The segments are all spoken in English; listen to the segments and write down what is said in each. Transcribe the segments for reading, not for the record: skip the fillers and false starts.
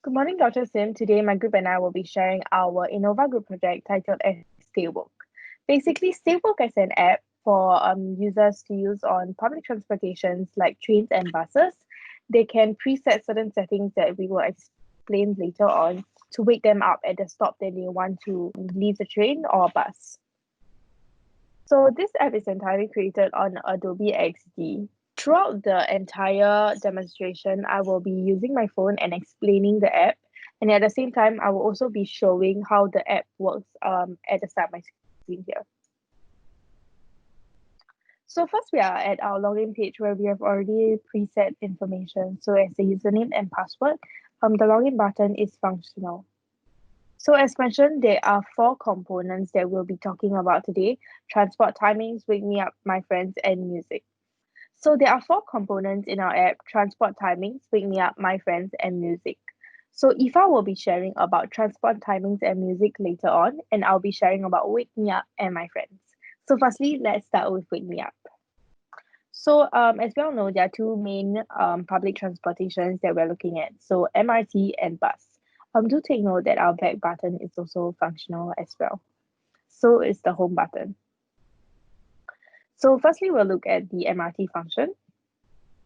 Good morning, Dr. Sim. Today, my group and I will be sharing our Innova Group project titled as Staywork. Basically, Staywork is an app for users to use on public transportations like trains and buses. They can preset certain settings that we will explain later on to wake them up at the stop that they want to leave the train or bus. So this app is entirely created on Adobe XD. Throughout the entire demonstration, I will be using my phone and explaining the app. And at the same time, I will also be showing how the app works at the start of my screen here. So first, we are at our login page where we have already preset information. So as the username and password, the login button is functional. So as mentioned, there are 4 components that we'll be talking about today: transport timings, wake me up, my friends, and music. So there are 4 components in our app: transport timings, wake me up, my friends, and music. So Aoife will be sharing about transport timings and music later on, and I'll be sharing about wake me up and my friends. So firstly, let's start with wake me up. So as we all know, there are 2 main public transportations that we're looking at. So MRT and bus. Do take note that our back button is also functional as well. So is the home button. So firstly, we'll look at the MRT function.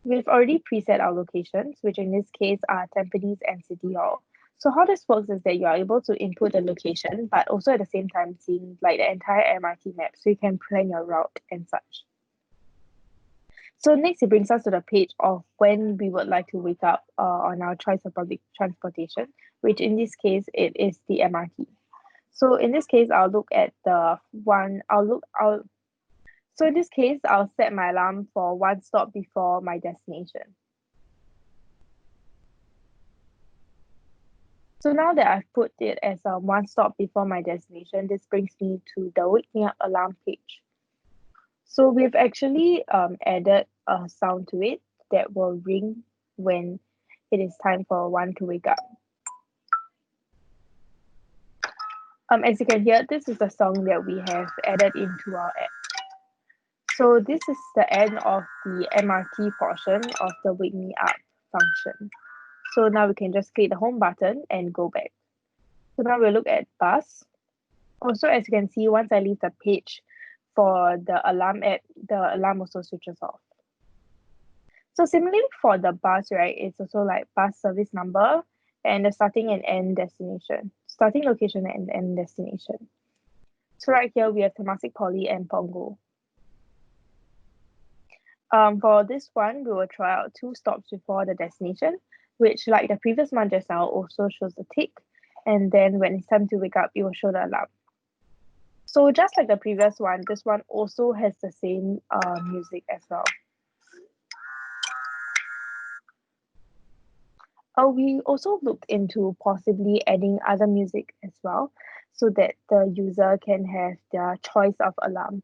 We've already preset our locations, which in this case are Tampines and City Hall. So how this works is that you are able to input the location, but also at the same time seeing like the entire MRT map, so you can plan your route and such. So next, it brings us to the page of when we would like to wake up on our choice of public transportation, which in this case, it is the MRT. So in this case, I'll look at the one, so in this case, I'll set my alarm for 1 stop before my destination. So now that I've put it as a 1 stop before my destination, this brings me to the wake me up alarm page. So we've actually added a sound to it that will ring when it is time for one to wake up. As you can hear, this is the song that we have added into our app. So this is the end of the MRT portion of the wake me up function. So now we can just click the home button and go back. So now we'll look at bus. Also, as you can see, once I leave the page for the alarm app, the alarm also switches off. So similarly for the bus, right, it's also like bus service number and the starting and end destination, starting location and end destination. So right here we have Temasek Poly and Punggol. For this one, we will try out 2 stops before the destination, which like the previous one just now also shows the tick, and then when it's time to wake up, it will show the alarm. So just like the previous one, this one also has the same music as well. We also looked into possibly adding other music as well, so that the user can have their choice of alarm.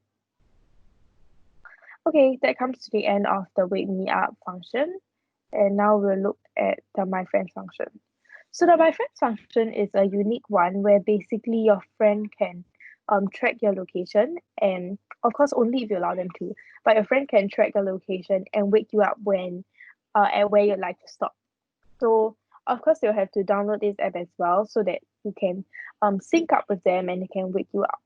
Okay, that comes to the end of the wake me up function. And now we'll look at the my friends function. So the my friends function is a unique one where basically your friend can track your location, and of course only if you allow them to, but your friend can track the location and wake you up when at where you'd like to stop. So of course you'll have to download this app as well so that you can sync up with them and they can wake you up.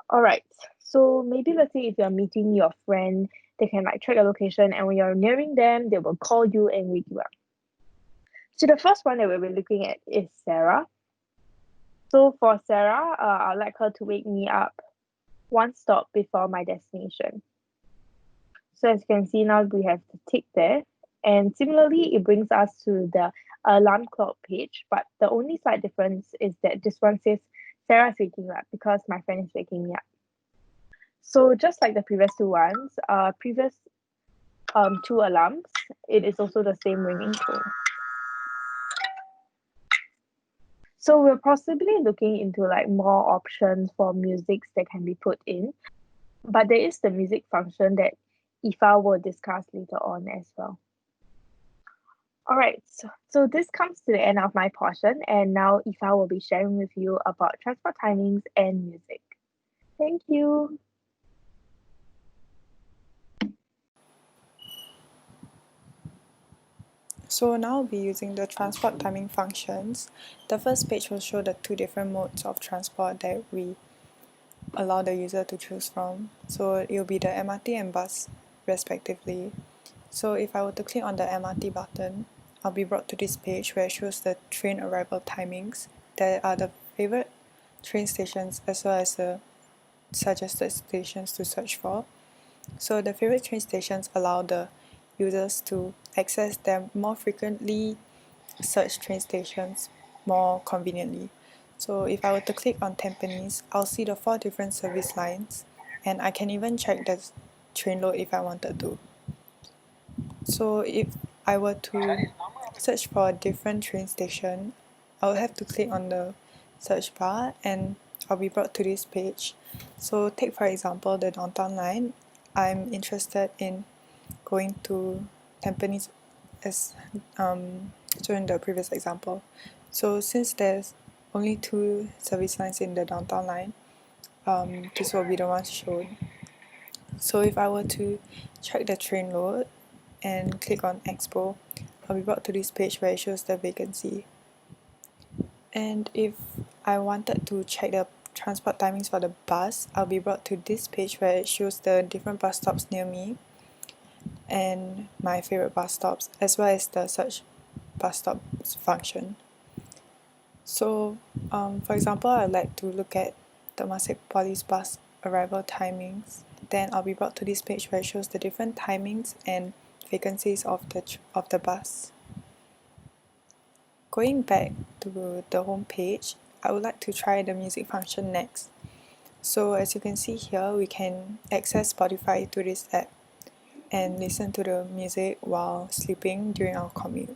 All right. So maybe let's say if you're meeting your friend, they can like track a location, and when you're nearing them, they will call you and wake you up. So the first one that we'll be looking at is Sarah. So for Sarah, I'd like her to wake me up 1 stop before my destination. So as you can see now, we have the tick there. And similarly, it brings us to the alarm clock page. But the only slight difference is that this one says Sarah's waking up because my friend is waking me up. So just like the previous 2 ones, previous 2 alarms, it is also the same ringing tone. So we're possibly looking into like more options for musics that can be put in, but there is the music function that Aoife will discuss later on as well. All right, so this comes to the end of my portion, and now Aoife will be sharing with you about transport timings and music. Thank you. So now I'll be using the transport timing functions. The first page will show the two different modes of transport that we allow the user to choose from. So it will be the MRT and bus respectively. So if I were to click on the MRT button, I'll be brought to this page where it shows the train arrival timings. There are the favorite train stations as well as the suggested stations to search for. So the favorite train stations allow the users to access their more frequently searched train stations more conveniently. So if I were to click on Tampines, I'll see the 4 different service lines, and I can even check the train load if I wanted to. So if I were to search for a different train station, I'll have to click on the search bar and I'll be brought to this page. So take for example the downtown line. I'm interested in going to Tampines as shown in the previous example. So since there's only 2 service lines in the downtown line, this will be the ones shown. So if I were to check the train load and click on Expo, I'll be brought to this page where it shows the vacancy. And if I wanted to check the transport timings for the bus, I'll be brought to this page where it shows the different bus stops near me and my favorite bus stops, as well as the search bus stops function. So, for example, I'd like to look at Temasek Poly's bus arrival timings. Then I'll be brought to this page where it shows the different timings and vacancies of the bus. Going back to the home page, I would like to try the music function next. So as you can see here, we can access Spotify through this app and listen to the music while sleeping during our commute.